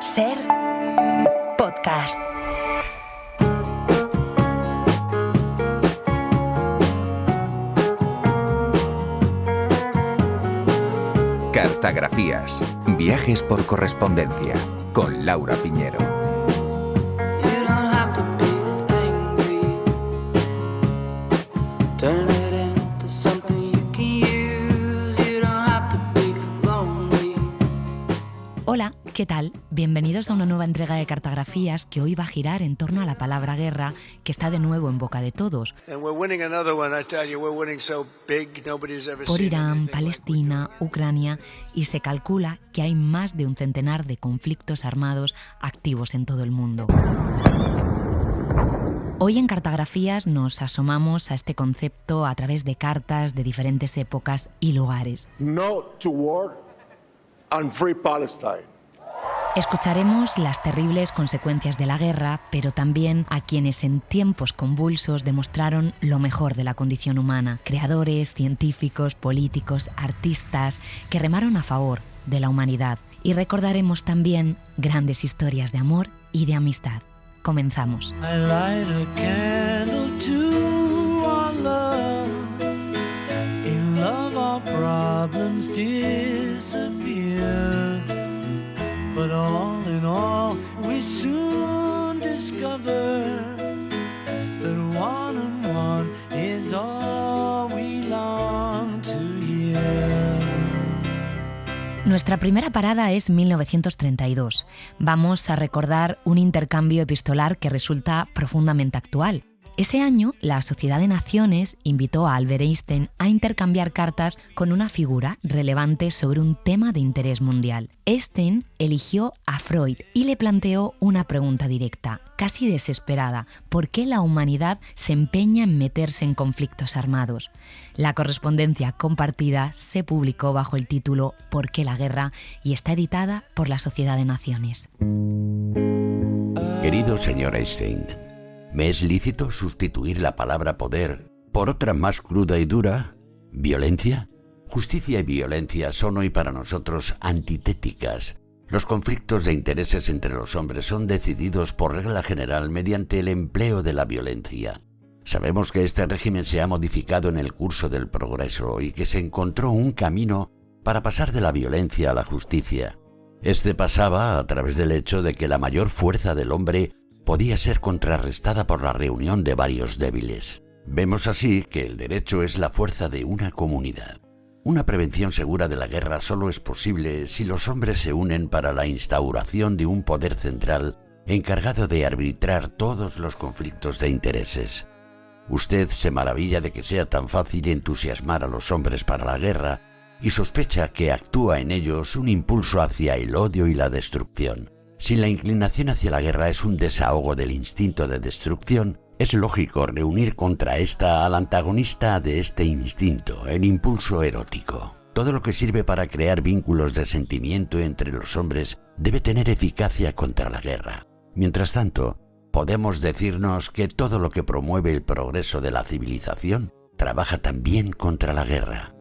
Ser podcast. Cartagrafías. Viajes por correspondencia. Con Laura Piñero. Hola, ¿qué tal? Bienvenidos a una nueva entrega de Cartagrafías que hoy va a girar en torno a la palabra guerra, que está de nuevo en boca de todos. Por Irán, Palestina, Ucrania, y se calcula que hay más de un centenar de conflictos armados activos en todo el mundo. Hoy en Cartagrafías nos asomamos a este concepto a través de cartas de diferentes épocas y lugares. No to war and free Palestine. Escucharemos las terribles consecuencias de la guerra, pero también a quienes en tiempos convulsos demostraron lo mejor de la condición humana. Creadores, científicos, políticos, artistas que remaron a favor de la humanidad. Y recordaremos también grandes historias de amor y de amistad. Comenzamos. I light a candle to our love. In love our problems disappear. But all in all, we soon discover that one and one is all we long to hear. Nuestra primera parada es 1932. Vamos a recordar un intercambio epistolar que resulta profundamente actual. Ese año, la Sociedad de Naciones invitó a Albert Einstein a intercambiar cartas con una figura relevante sobre un tema de interés mundial. Einstein eligió a Freud y le planteó una pregunta directa, casi desesperada: ¿por qué la humanidad se empeña en meterse en conflictos armados? La correspondencia compartida se publicó bajo el título ¿Por qué la guerra? Y está editada por la Sociedad de Naciones. Querido señor Einstein, ¿me es lícito sustituir la palabra poder por otra más cruda y dura? ¿Violencia? Justicia y violencia son hoy para nosotros antitéticas. Los conflictos de intereses entre los hombres son decididos por regla general mediante el empleo de la violencia. Sabemos que este régimen se ha modificado en el curso del progreso y que se encontró un camino para pasar de la violencia a la justicia. Este pasaba a través del hecho de que la mayor fuerza del hombre podía ser contrarrestada por la reunión de varios débiles. Vemos así que el derecho es la fuerza de una comunidad. Una prevención segura de la guerra solo es posible si los hombres se unen para la instauración de un poder central encargado de arbitrar todos los conflictos de intereses. Usted se maravilla de que sea tan fácil entusiasmar a los hombres para la guerra y sospecha que actúa en ellos un impulso hacia el odio y la destrucción. Si la inclinación hacia la guerra es un desahogo del instinto de destrucción, es lógico reunir contra esta al antagonista de este instinto, el impulso erótico. Todo lo que sirve para crear vínculos de sentimiento entre los hombres debe tener eficacia contra la guerra. Mientras tanto, podemos decirnos que todo lo que promueve el progreso de la civilización trabaja también contra la guerra.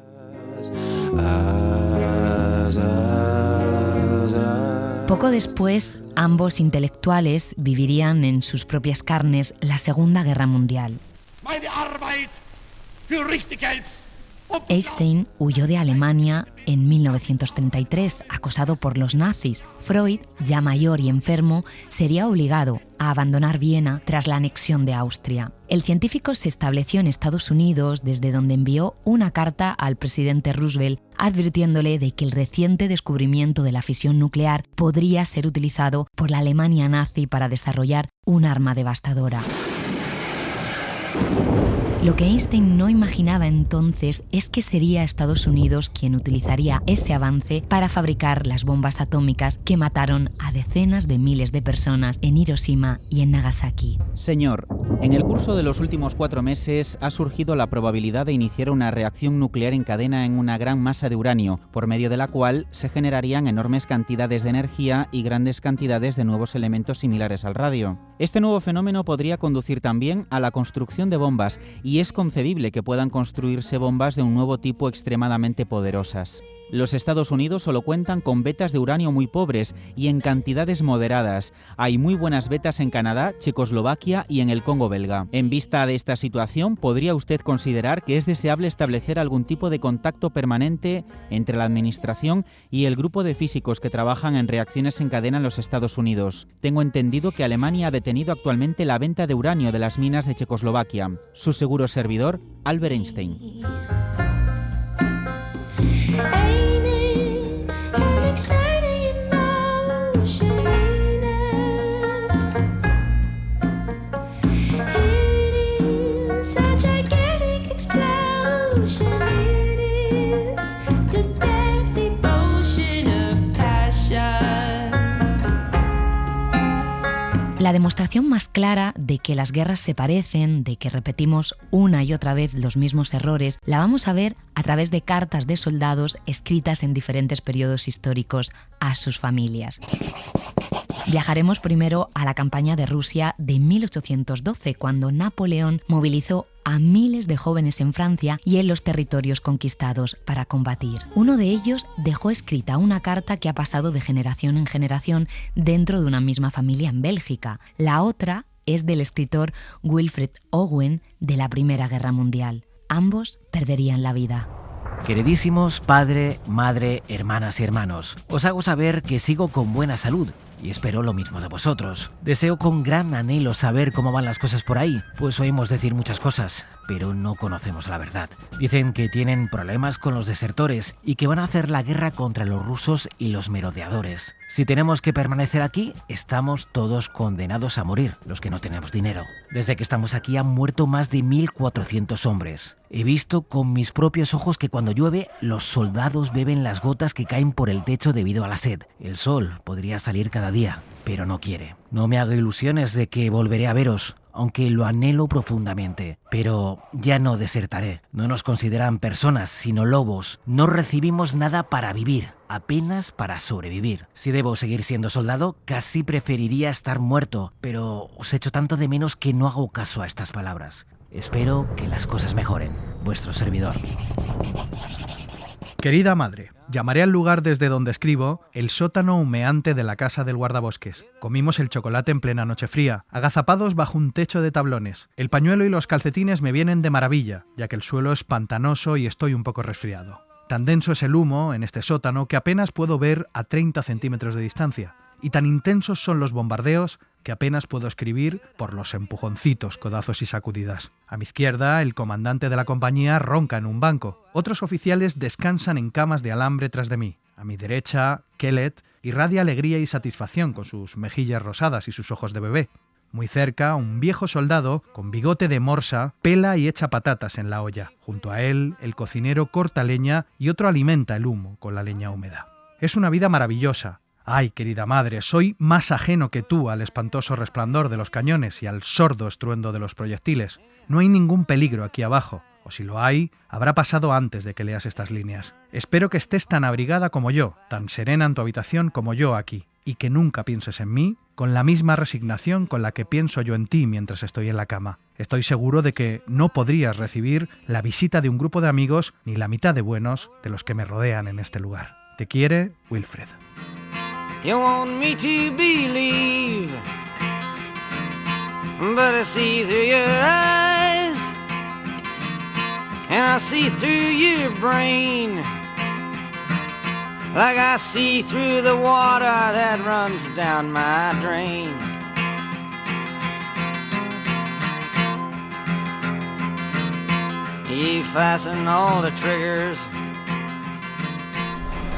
Poco después, ambos intelectuales vivirían en sus propias carnes la Segunda Guerra Mundial. Einstein huyó de Alemania en 1933, acosado por los nazis. Freud, ya mayor y enfermo, sería obligado a abandonar Viena tras la anexión de Austria. El científico se estableció en Estados Unidos, desde donde envió una carta al presidente Roosevelt advirtiéndole de que el reciente descubrimiento de la fisión nuclear podría ser utilizado por la Alemania nazi para desarrollar un arma devastadora. Lo que Einstein no imaginaba entonces es que sería Estados Unidos quien utilizaría ese avance para fabricar las bombas atómicas que mataron a decenas de miles de personas en Hiroshima y en Nagasaki. Señor, en el curso de los últimos 4 meses ha surgido la probabilidad de iniciar una reacción nuclear en cadena en una gran masa de uranio, por medio de la cual se generarían enormes cantidades de energía y grandes cantidades de nuevos elementos similares al radio. Este nuevo fenómeno podría conducir también a la construcción de bombas, y es concebible que puedan construirse bombas de un nuevo tipo extremadamente poderosas. Los Estados Unidos solo cuentan con vetas de uranio muy pobres y en cantidades moderadas. Hay muy buenas vetas en Canadá, Checoslovaquia y en el Congo belga. En vista de esta situación, ¿podría usted considerar que es deseable establecer algún tipo de contacto permanente entre la Administración y el grupo de físicos que trabajan en reacciones en cadena en los Estados Unidos? Tengo entendido que Alemania ha detenido actualmente la venta de uranio de las minas de Checoslovaquia. Su seguro servidor, Albert Einstein. La demostración más clara de que las guerras se parecen, de que repetimos una y otra vez los mismos errores, la vamos a ver a través de cartas de soldados escritas en diferentes periodos históricos a sus familias. Viajaremos primero a la campaña de Rusia de 1812, cuando Napoleón movilizó a miles de jóvenes en Francia y en los territorios conquistados para combatir. Uno de ellos dejó escrita una carta que ha pasado de generación en generación dentro de una misma familia en Bélgica. La otra es del escritor Wilfred Owen de la Primera Guerra Mundial. Ambos perderían la vida. Queridísimos padre, madre, hermanas y hermanos, os hago saber que sigo con buena salud y espero lo mismo de vosotros. Deseo con gran anhelo saber cómo van las cosas por ahí, pues oímos decir muchas cosas, pero no conocemos la verdad. Dicen que tienen problemas con los desertores y que van a hacer la guerra contra los rusos y los merodeadores. Si tenemos que permanecer aquí, estamos todos condenados a morir, los que no tenemos dinero. Desde que estamos aquí han muerto más de 1.400 hombres. He visto con mis propios ojos que cuando llueve, los soldados beben las gotas que caen por el techo debido a la sed. El sol podría salir cada día, pero no quiere. No me hago ilusiones de que volveré a veros, aunque lo anhelo profundamente. Pero ya no desertaré. No nos consideran personas, sino lobos. No recibimos nada para vivir, apenas para sobrevivir. Si debo seguir siendo soldado, casi preferiría estar muerto, pero os echo tanto de menos que no hago caso a estas palabras. Espero que las cosas mejoren. Vuestro servidor. Querida madre, llamaré al lugar desde donde escribo el sótano humeante de la casa del guardabosques. Comimos el chocolate en plena noche fría, agazapados bajo un techo de tablones. El pañuelo y los calcetines me vienen de maravilla, ya que el suelo es pantanoso y estoy un poco resfriado. Tan denso es el humo en este sótano que apenas puedo ver a 30 centímetros de distancia. Y tan intensos son los bombardeos que apenas puedo escribir por los empujoncitos, codazos y sacudidas. A mi izquierda, el comandante de la compañía ronca en un banco. Otros oficiales descansan en camas de alambre tras de mí. A mi derecha, Kellet irradia alegría y satisfacción con sus mejillas rosadas y sus ojos de bebé. Muy cerca, un viejo soldado, con bigote de morsa, pela y echa patatas en la olla. Junto a él, el cocinero corta leña y otro alimenta el humo con la leña húmeda. Es una vida maravillosa. Ay, querida madre, soy más ajeno que tú al espantoso resplandor de los cañones y al sordo estruendo de los proyectiles. No hay ningún peligro aquí abajo, o si lo hay, habrá pasado antes de que leas estas líneas. Espero que estés tan abrigada como yo, tan serena en tu habitación como yo aquí, y que nunca pienses en mí con la misma resignación con la que pienso yo en ti mientras estoy en la cama. Estoy seguro de que no podrías recibir la visita de un grupo de amigos ni la mitad de buenos de los que me rodean en este lugar. Te quiere, Wilfred. You want me to believe, but I see through your eyes, and I see through your brain, like I see through the water that runs down my drain. You fasten all the triggers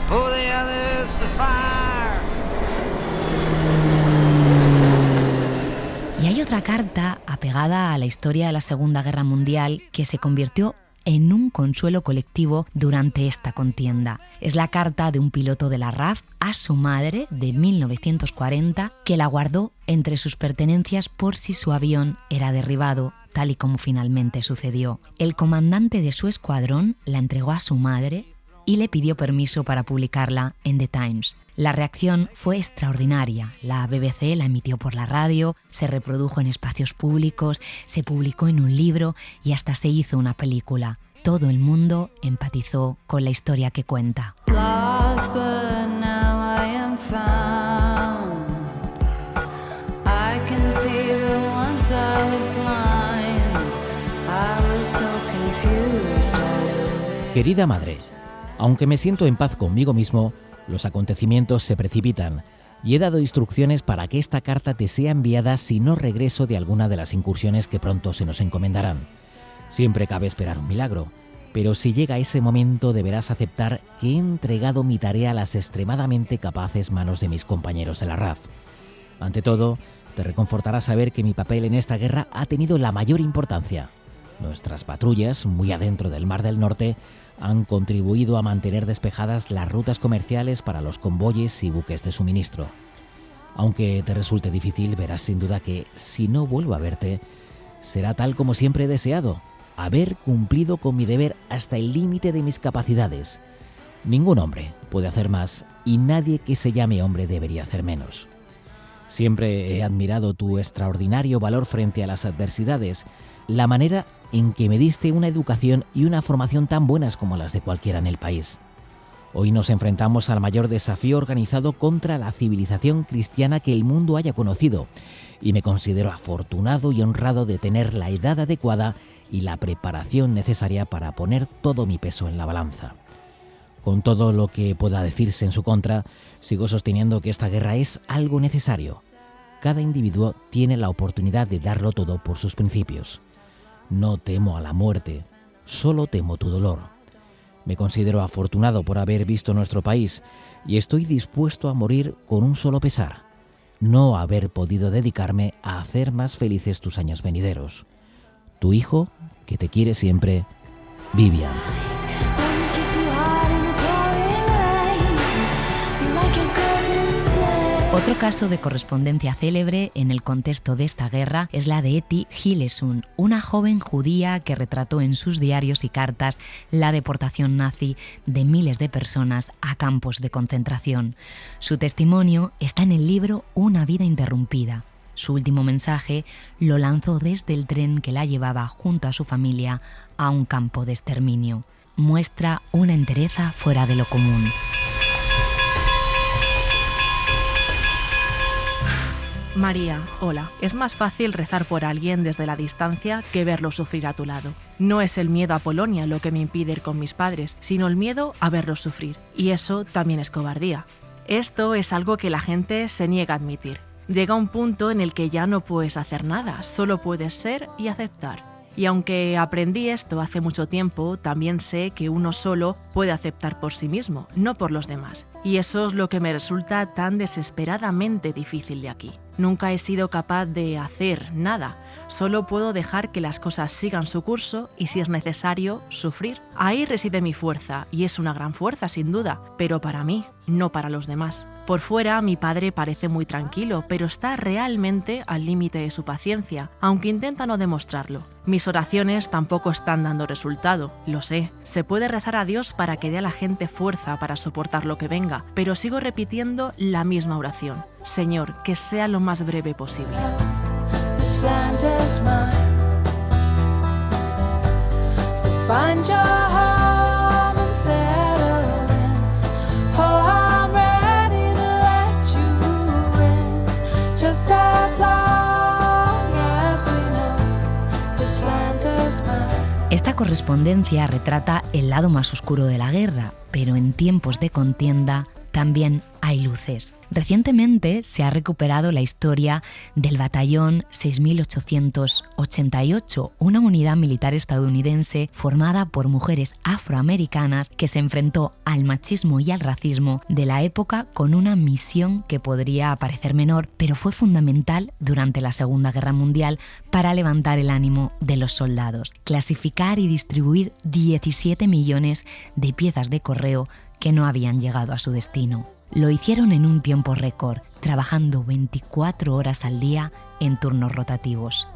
for the others to fire. Y hay otra carta apegada a la historia de la Segunda Guerra Mundial que se convirtió en un consuelo colectivo durante esta contienda. Es la carta de un piloto de la RAF a su madre de 1940 que la guardó entre sus pertenencias por si su avión era derribado, tal y como finalmente sucedió. El comandante de su escuadrón la entregó a su madre y le pidió permiso para publicarla en The Times. La reacción fue extraordinaria. La BBC la emitió por la radio, se reprodujo en espacios públicos, se publicó en un libro y hasta se hizo una película. todo el mundo empatizó con la historia que cuenta. Lost, but now I am found. I can see, but once I was blind. I was so confused as a... Querida madre, aunque me siento en paz conmigo mismo, los acontecimientos se precipitan y he dado instrucciones para que esta carta te sea enviada si no regreso de alguna de las incursiones que pronto se nos encomendarán. Siempre cabe esperar un milagro, pero si llega ese momento deberás aceptar que he entregado mi tarea a las extremadamente capaces manos de mis compañeros de la RAF. Ante todo, te reconfortará saber que mi papel en esta guerra ha tenido la mayor importancia. Nuestras patrullas, muy adentro del Mar del Norte, han contribuido a mantener despejadas las rutas comerciales para los convoyes y buques de suministro. Aunque te resulte difícil, verás sin duda que, si no vuelvo a verte, será tal como siempre he deseado, haber cumplido con mi deber hasta el límite de mis capacidades. Ningún hombre puede hacer más y nadie que se llame hombre debería hacer menos. Siempre he admirado tu extraordinario valor frente a las adversidades, la manera en que me diste una educación y una formación tan buenas como las de cualquiera en el país. Hoy nos enfrentamos al mayor desafío organizado contra la civilización cristiana que el mundo haya conocido, y me considero afortunado y honrado de tener la edad adecuada y la preparación necesaria para poner todo mi peso en la balanza. Con todo lo que pueda decirse en su contra, sigo sosteniendo que esta guerra es algo necesario. Cada individuo tiene la oportunidad de darlo todo por sus principios. No temo a la muerte, solo temo tu dolor. Me considero afortunado por haber visto nuestro país y estoy dispuesto a morir con un solo pesar: no haber podido dedicarme a hacer más felices tus años venideros. Tu hijo, que te quiere siempre, Vivian. Otro caso de correspondencia célebre en el contexto de esta guerra es la de Etty Hillesum, una joven judía que retrató en sus diarios y cartas la deportación nazi de miles de personas a campos de concentración. Su testimonio está en el libro Una vida interrumpida. Su último mensaje lo lanzó desde el tren que la llevaba junto a su familia a un campo de exterminio. Muestra una entereza fuera de lo común. María, hola. Es más fácil rezar por alguien desde la distancia que verlo sufrir a tu lado. No es el miedo a Polonia lo que me impide ir con mis padres, sino el miedo a verlos sufrir. Y eso también es cobardía. Esto es algo que la gente se niega a admitir. Llega un punto en el que ya no puedes hacer nada, solo puedes ser y aceptar. Y aunque aprendí esto hace mucho tiempo, también sé que uno solo puede aceptar por sí mismo, no por los demás. Y eso es lo que me resulta tan desesperadamente difícil de aquí. Nunca he sido capaz de hacer nada. Solo puedo dejar que las cosas sigan su curso y, si es necesario, sufrir. Ahí reside mi fuerza, y es una gran fuerza sin duda, pero para mí, no para los demás. Por fuera, mi padre parece muy tranquilo, pero está realmente al límite de su paciencia, aunque intenta no demostrarlo. Mis oraciones tampoco están dando resultado, lo sé. Se puede rezar a Dios para que dé a la gente fuerza para soportar lo que venga, pero sigo repitiendo la misma oración. Señor, que sea lo más breve posible. This land is mine. So find your home and settle in. Oh, I'm ready to let you in. Just as long as we know this land is mine. Esta correspondencia retrata el lado más oscuro de la guerra, pero en tiempos de contienda también hay luces. Recientemente se ha recuperado la historia del Batallón 6888, una unidad militar estadounidense formada por mujeres afroamericanas que se enfrentó al machismo y al racismo de la época con una misión que podría parecer menor, pero fue fundamental durante la Segunda Guerra Mundial para levantar el ánimo de los soldados, clasificar y distribuir 17 millones de piezas de correo que no habían llegado a su destino. Lo hicieron en un tiempo récord, trabajando 24 horas al día en turnos rotativos.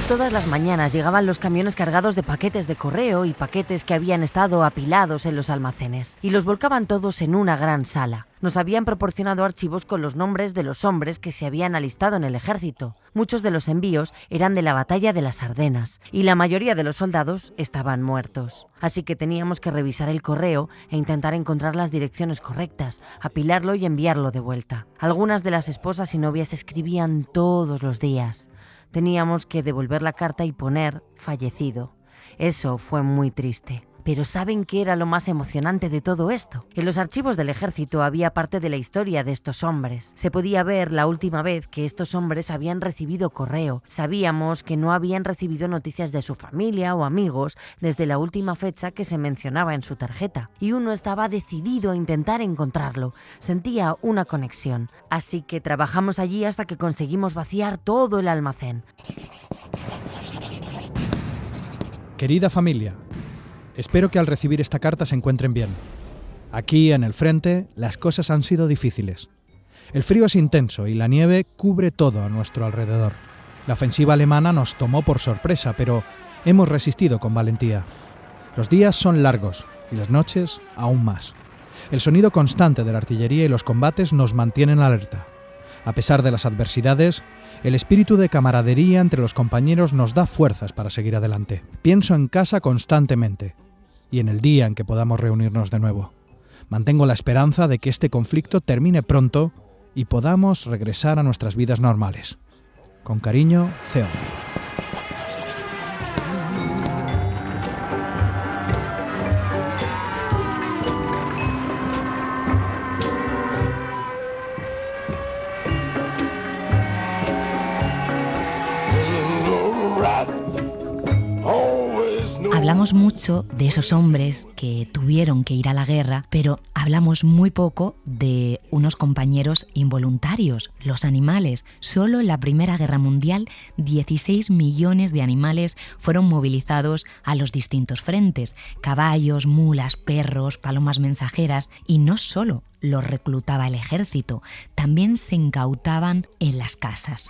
Todas las mañanas llegaban los camiones cargados de paquetes de correo y paquetes que habían estado apilados en los almacenes, y los volcaban todos en una gran sala. Nos habían proporcionado archivos con los nombres de los hombres que se habían alistado en el ejército. Muchos de los envíos eran de la batalla de las Ardenas, y la mayoría de los soldados estaban muertos. Así que teníamos que revisar el correo e intentar encontrar las direcciones correctas, apilarlo y enviarlo de vuelta. Algunas de las esposas y novias escribían todos los días. Teníamos que devolver la carta y poner fallecido. Eso fue muy triste. Pero ¿saben qué era lo más emocionante de todo esto? En los archivos del ejército había parte de la historia de estos hombres. Se podía ver la última vez que estos hombres habían recibido correo. Sabíamos que no habían recibido noticias de su familia o amigos desde la última fecha que se mencionaba en su tarjeta. Y uno estaba decidido a intentar encontrarlo. Sentía una conexión. Así que trabajamos allí hasta que conseguimos vaciar todo el almacén. Querida familia, espero que al recibir esta carta se encuentren bien. Aquí, en el frente, las cosas han sido difíciles. El frío es intenso y la nieve cubre todo a nuestro alrededor. La ofensiva alemana nos tomó por sorpresa, pero hemos resistido con valentía. Los días son largos y las noches aún más. El sonido constante de la artillería y los combates nos mantienen alerta. A pesar de las adversidades, el espíritu de camaradería entre los compañeros nos da fuerzas para seguir adelante. Pienso en casa constantemente y en el día en que podamos reunirnos de nuevo. Mantengo la esperanza de que este conflicto termine pronto y podamos regresar a nuestras vidas normales. Con cariño, Theo. Hablamos mucho de esos hombres que tuvieron que ir a la guerra, pero hablamos muy poco de unos compañeros involuntarios, los animales. Solo en la Primera Guerra Mundial, 16 millones de animales fueron movilizados a los distintos frentes. Caballos, mulas, perros, palomas mensajeras, y no solo los reclutaba el ejército, también se incautaban en las casas.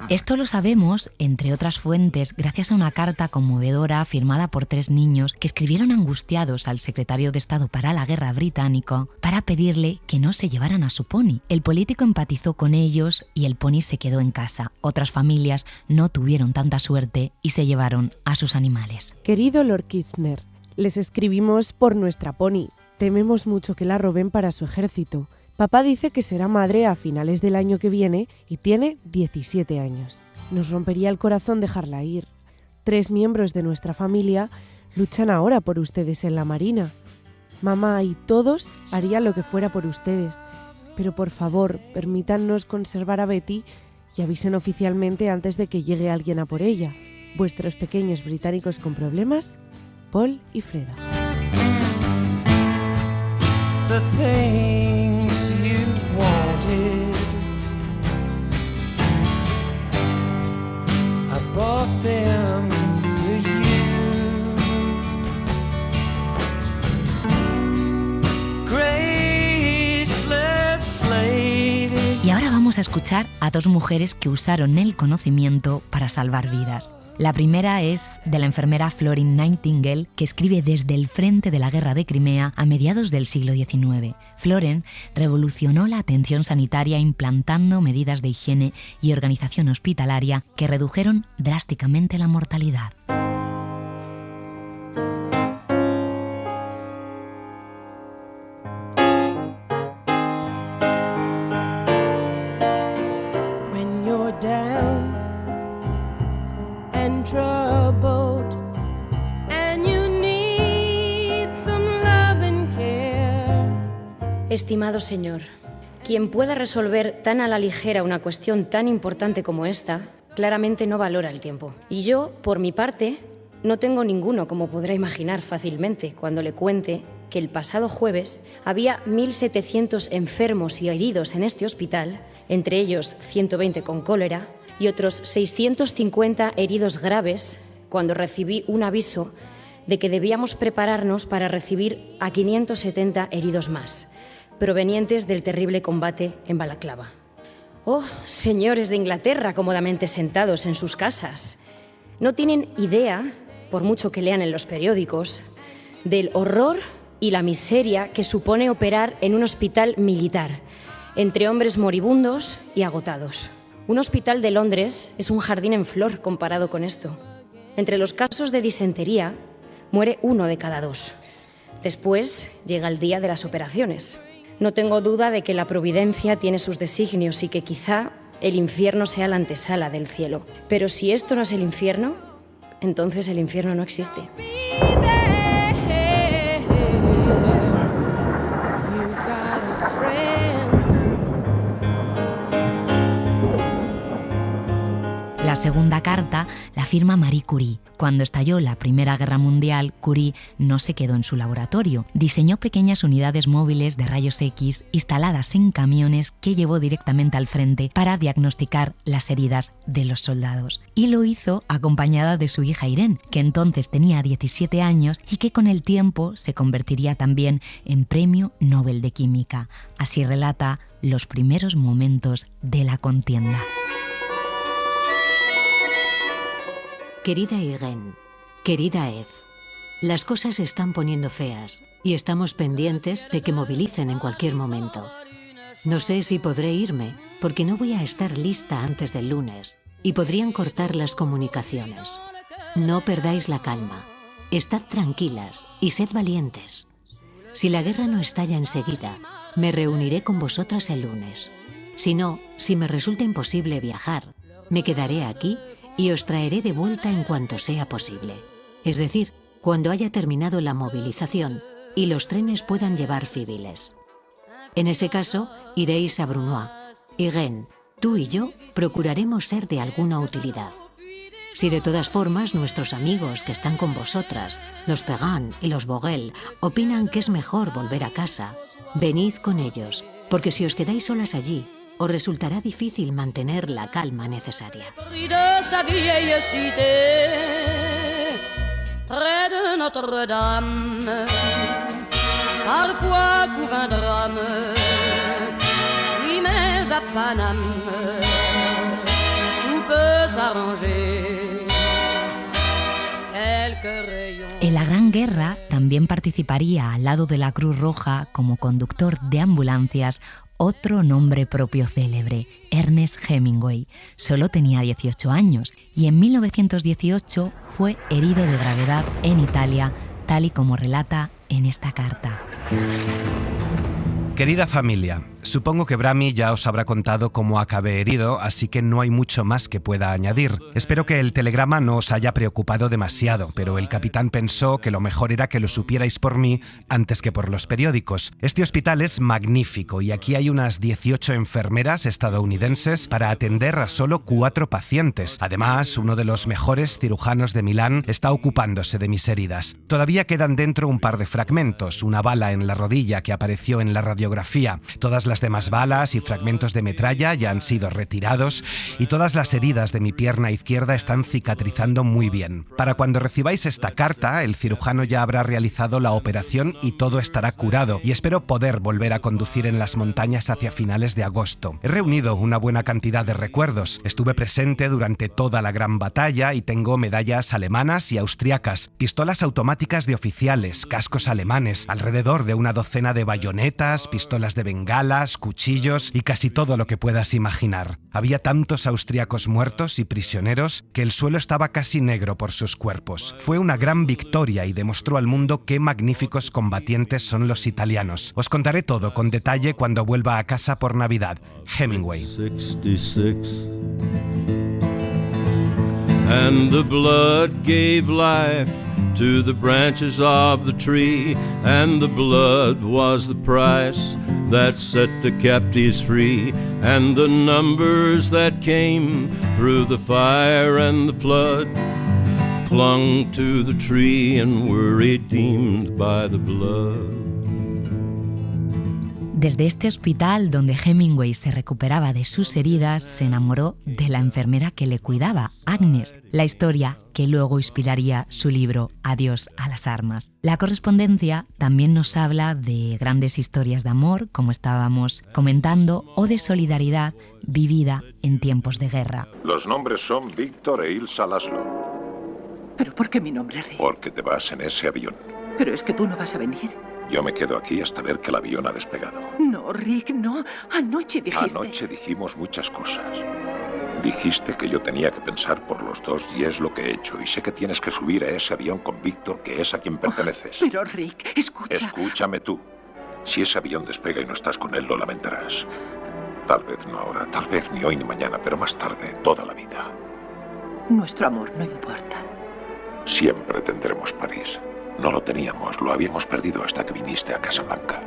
Esto lo sabemos, entre otras fuentes, gracias a una carta conmovedora firmada por 3 niños que escribieron angustiados al secretario de Estado para la Guerra británico para pedirle que no se llevaran a su pony. El político empatizó con ellos y el pony se quedó en casa. Otras familias no tuvieron tanta suerte y se llevaron a sus animales. Querido Lord Kitchener, les escribimos por nuestra pony. Tememos mucho que la roben para su ejército. Papá dice que será madre a finales del año que viene y tiene 17 años. Nos rompería el corazón dejarla ir. 3 miembros de nuestra familia luchan ahora por ustedes en la Marina. Mamá y todos harían lo que fuera por ustedes, pero por favor, permítannos conservar a Betty y avisen oficialmente antes de que llegue alguien a por ella. Vuestros pequeños británicos con problemas, Paul y Freda. The things you wanted, I bought them for you. Graceless lady. Y ahora vamos a escuchar a 2 mujeres que usaron el conocimiento para salvar vidas. La primera es de la enfermera Florence Nightingale, que escribe desde el frente de la Guerra de Crimea a mediados del siglo XIX. Florence revolucionó la atención sanitaria implantando medidas de higiene y organización hospitalaria que redujeron drásticamente la mortalidad. When you're down and troubled and you need some love and care. Estimado señor, quien pueda resolver tan a la ligera una cuestión tan importante como esta, claramente no valora el tiempo. Y yo, por mi parte, no tengo ninguno, como podrá imaginar fácilmente cuando le cuente que el pasado jueves había 1.700 enfermos y heridos en este hospital, entre ellos 120 con cólera, y otros 650 heridos graves, cuando recibí un aviso de que debíamos prepararnos para recibir a 570 heridos más, provenientes del terrible combate en Balaclava. Oh, señores de Inglaterra cómodamente sentados en sus casas. No tienen idea, por mucho que lean en los periódicos, del horror y la miseria que supone operar en un hospital militar, entre hombres moribundos y agotados. Un hospital de Londres es un jardín en flor comparado con esto. Entre los casos de disentería, muere 1 de cada 2. Después llega el día de las operaciones. No tengo duda de que la providencia tiene sus designios y que quizá el infierno sea la antesala del cielo. Pero si esto no es el infierno, entonces el infierno no existe. La segunda carta la firma Marie Curie. Cuando estalló la Primera Guerra Mundial, Curie no se quedó en su laboratorio. Diseñó pequeñas unidades móviles de rayos X instaladas en camiones que llevó directamente al frente para diagnosticar las heridas de los soldados. Y lo hizo acompañada de su hija Irene, que entonces tenía 17 años y que con el tiempo se convertiría también en Premio Nobel de Química. Así relata los primeros momentos de la contienda. Querida Irene, querida Eve, las cosas se están poniendo feas y estamos pendientes de que movilicen en cualquier momento. No sé si podré irme porque no voy a estar lista antes del lunes y podrían cortar las comunicaciones. No perdáis la calma, estad tranquilas y sed valientes. Si la guerra no estalla enseguida, me reuniré con vosotras el lunes. Si no, si me resulta imposible viajar, me quedaré aquí y os traeré de vuelta en cuanto sea posible. Es decir, cuando haya terminado la movilización y los trenes puedan llevar civiles. En ese caso, iréis a Brunoy. Irene, tú y yo procuraremos ser de alguna utilidad. Si de todas formas nuestros amigos que están con vosotras, los Perrin y los Vogel, opinan que es mejor volver a casa, venid con ellos, porque si os quedáis solas allí, os resultará difícil mantener la calma necesaria. En la Gran Guerra también participaría al lado de la Cruz Roja como conductor de ambulancias otro nombre propio célebre, Ernest Hemingway. Solo tenía 18 años y en 1918 fue herido de gravedad en Italia, tal y como relata en esta carta. Querida familia, supongo que Brami ya os habrá contado cómo acabé herido, así que no hay mucho más que pueda añadir. Espero que el telegrama no os haya preocupado demasiado, pero el capitán pensó que lo mejor era que lo supierais por mí antes que por los periódicos. Este hospital es magnífico y aquí hay unas 18 enfermeras estadounidenses para atender a solo 4 pacientes. Además, uno de los mejores cirujanos de Milán está ocupándose de mis heridas. Todavía quedan dentro un par de fragmentos, una bala en la rodilla que apareció en la radiografía. Todas las demás balas y fragmentos de metralla ya han sido retirados y todas las heridas de mi pierna izquierda están cicatrizando muy bien. Para cuando recibáis esta carta, el cirujano ya habrá realizado la operación y todo estará curado, y espero poder volver a conducir en las montañas hacia finales de agosto. He reunido una buena cantidad de recuerdos. Estuve presente durante toda la gran batalla y tengo medallas alemanas y austriacas, pistolas automáticas de oficiales, cascos alemanes, alrededor de una docena de bayonetas, pistolas de bengalas, cuchillos y casi todo lo que puedas imaginar. Había tantos austriacos muertos y prisioneros que el suelo estaba casi negro por sus cuerpos. Fue una gran victoria y demostró al mundo qué magníficos combatientes son los italianos. Os contaré todo con detalle cuando vuelva a casa por Navidad. Hemingway. 66. And the blood gave life to the branches of the tree, and the blood was the price that set the captives free, and the numbers that came through the fire and the flood clung to the tree and were redeemed by the blood. Desde este hospital donde Hemingway se recuperaba de sus heridas, se enamoró de la enfermera que le cuidaba, Agnes, la historia que luego inspiraría su libro Adiós a las armas. La correspondencia también nos habla de grandes historias de amor, como estábamos comentando, o de solidaridad vivida en tiempos de guerra. Los nombres son Víctor e Ilsa Laszlo. ¿Pero por qué mi nombre, Rick? Porque te vas en ese avión. Pero es que tú no vas a venir. Yo me quedo aquí hasta ver que el avión ha despegado. No, Rick, no. Anoche dijiste... Anoche dijimos muchas cosas. Dijiste que yo tenía que pensar por los dos y es lo que he hecho. Y sé que tienes que subir a ese avión con Víctor, que es a quien perteneces. Pero, Rick, escucha... Escúchame tú. Si ese avión despega y no estás con él, lo lamentarás. Tal vez no ahora, tal vez ni hoy ni mañana, pero más tarde, toda la vida. Nuestro amor no importa. Siempre tendremos París. No lo teníamos, lo habíamos perdido hasta que viniste a Casablanca.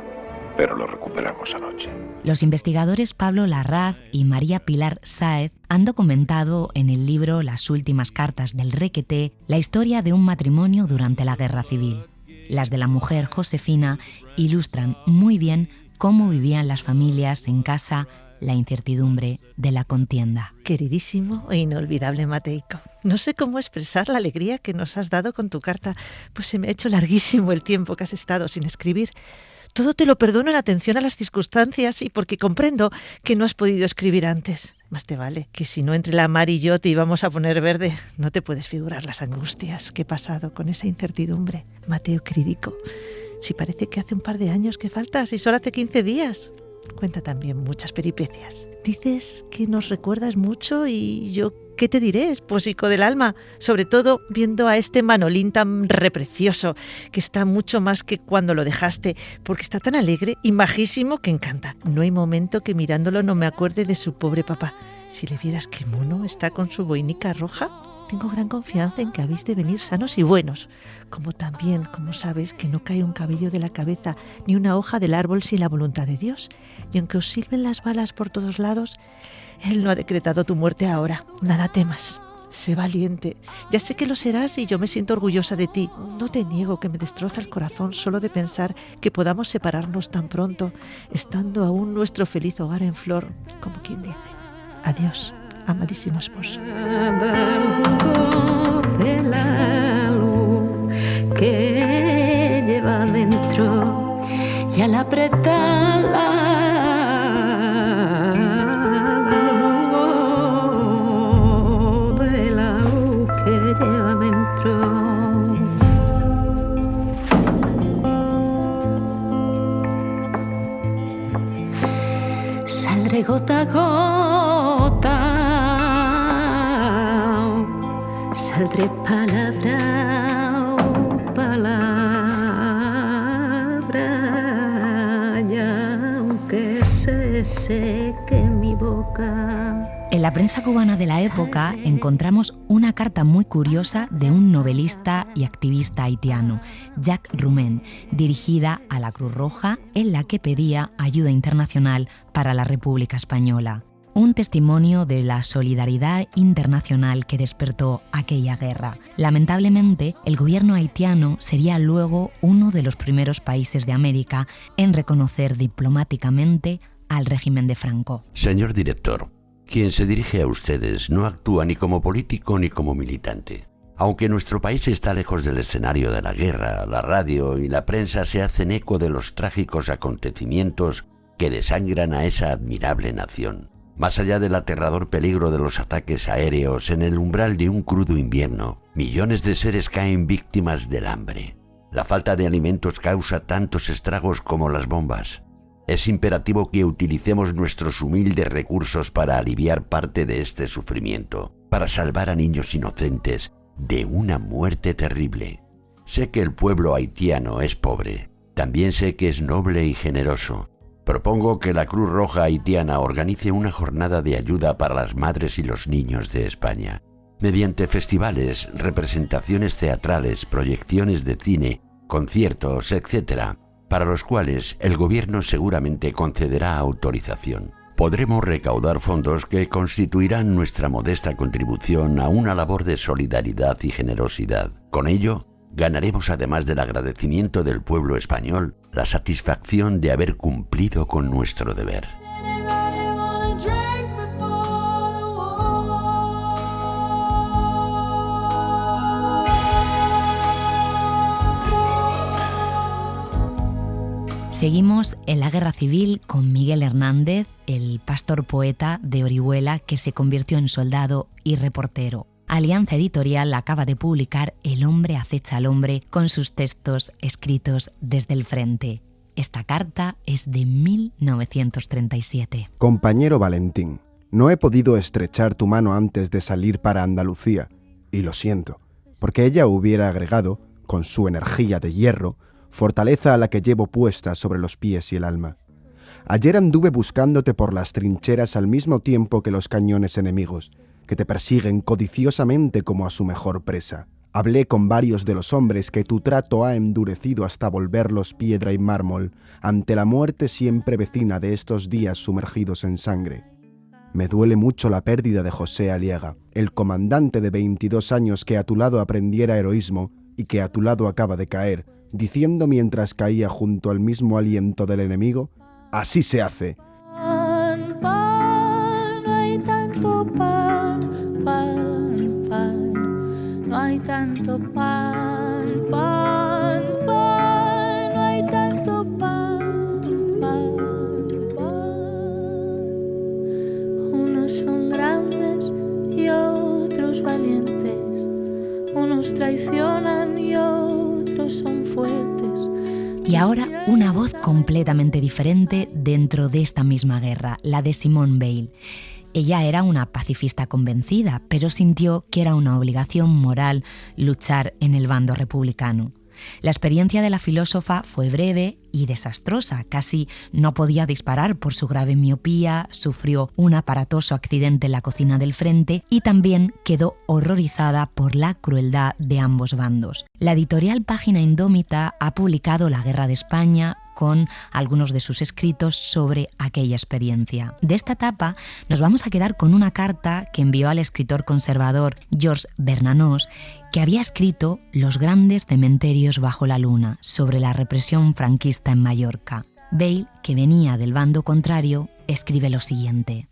Pero lo recuperamos anoche. Los investigadores Pablo Larraz y María Pilar Sáez han documentado en el libro Las últimas cartas del Requeté la historia de un matrimonio durante la Guerra Civil. Las de la mujer Josefina ilustran muy bien cómo vivían las familias en casa la incertidumbre de la contienda. Queridísimo e inolvidable Mateico, no sé cómo expresar la alegría que nos has dado con tu carta, pues se me ha hecho larguísimo el tiempo que has estado sin escribir. Todo te lo perdono en atención a las circunstancias y porque comprendo que no has podido escribir antes. Más te vale que si no entre la mar y yo te íbamos a poner verde. No te puedes figurar las angustias que he pasado con esa incertidumbre. Mateo queridico, si parece que hace un par de años que faltas y solo hace 15 días. Cuenta también muchas peripecias. Dices que nos recuerdas mucho y yo, ¿qué te diré, esposico del alma? Sobre todo viendo a este Manolín tan reprecioso, que está mucho más que cuando lo dejaste, porque está tan alegre y majísimo que encanta. No hay momento que mirándolo no me acuerde de su pobre papá. Si le vieras qué mono está con su boinica roja. Tengo gran confianza en que habéis de venir sanos y buenos, como también, como sabes, que no cae un cabello de la cabeza ni una hoja del árbol sin la voluntad de Dios. Y aunque os silben las balas por todos lados, Él no ha decretado tu muerte ahora. Nada temas. Sé valiente. Ya sé que lo serás y yo me siento orgullosa de ti. No te niego que me destroza el corazón solo de pensar que podamos separarnos tan pronto, estando aún nuestro feliz hogar en flor, como quien dice. Adiós, amadísimo esposo. De la luz que lleva dentro y al apretarla de la luz que lleva dentro. Saldré gota a gota, saldré palabra a palabra, y aunque se seque mi boca. En la prensa cubana de la época encontramos una carta muy curiosa de un novelista y activista haitiano, Jacques Roumain, dirigida a la Cruz Roja, en la que pedía ayuda internacional para la República Española. Un testimonio de la solidaridad internacional que despertó aquella guerra. Lamentablemente, el gobierno haitiano sería luego uno de los primeros países de América en reconocer diplomáticamente al régimen de Franco. Señor director, quien se dirige a ustedes no actúa ni como político ni como militante. Aunque nuestro país está lejos del escenario de la guerra, la radio y la prensa se hacen eco de los trágicos acontecimientos que desangran a esa admirable nación. Más allá del aterrador peligro de los ataques aéreos, en el umbral de un crudo invierno, millones de seres caen víctimas del hambre. La falta de alimentos causa tantos estragos como las bombas. Es imperativo que utilicemos nuestros humildes recursos para aliviar parte de este sufrimiento, para salvar a niños inocentes de una muerte terrible. Sé que el pueblo haitiano es pobre, también sé que es noble y generoso. Propongo que la Cruz Roja haitiana organice una jornada de ayuda para las madres y los niños de España, mediante festivales, representaciones teatrales, proyecciones de cine, conciertos, etc., para los cuales el gobierno seguramente concederá autorización. Podremos recaudar fondos que constituirán nuestra modesta contribución a una labor de solidaridad y generosidad. Con ello, ganaremos, además del agradecimiento del pueblo español, la satisfacción de haber cumplido con nuestro deber. Seguimos en la Guerra Civil con Miguel Hernández, el pastor poeta de Orihuela que se convirtió en soldado y reportero. Alianza Editorial acaba de publicar El hombre acecha al hombre con sus textos escritos desde el frente. Esta carta es de 1937. Compañero Valentín, no he podido estrechar tu mano antes de salir para Andalucía, y lo siento, porque ella hubiera agregado, con su energía de hierro, fortaleza a la que llevo puesta sobre los pies y el alma. Ayer anduve buscándote por las trincheras al mismo tiempo que los cañones enemigos, que te persiguen codiciosamente como a su mejor presa. Hablé con varios de los hombres que tu trato ha endurecido hasta volverlos piedra y mármol ante la muerte siempre vecina de estos días sumergidos en sangre. Me duele mucho la pérdida de José Aliaga, el comandante de 22 años que a tu lado aprendiera heroísmo y que a tu lado acaba de caer, diciendo mientras caía junto al mismo aliento del enemigo: «Así se hace». Pan, pan, no hay tanto pan, pan, pan. No hay tanto pan, pan, pan. No hay tanto pan, pan, pan. Unos son grandes y otros valientes. Unos traicionan y otros son fuertes. Y ahora una voz completamente diferente dentro de esta misma guerra, la de Simone Weil. Ella era una pacifista convencida, pero sintió que era una obligación moral luchar en el bando republicano. La experiencia de la filósofa fue breve y desastrosa. Casi no podía disparar por su grave miopía, sufrió un aparatoso accidente en la cocina del frente y también quedó horrorizada por la crueldad de ambos bandos. La editorial Página Indómita ha publicado La Guerra de España con algunos de sus escritos sobre aquella experiencia. De esta etapa nos vamos a quedar con una carta que envió al escritor conservador Georges Bernanos, que había escrito Los grandes cementerios bajo la luna, sobre la represión franquista en Mallorca. Weil, que venía del bando contrario, escribe lo siguiente.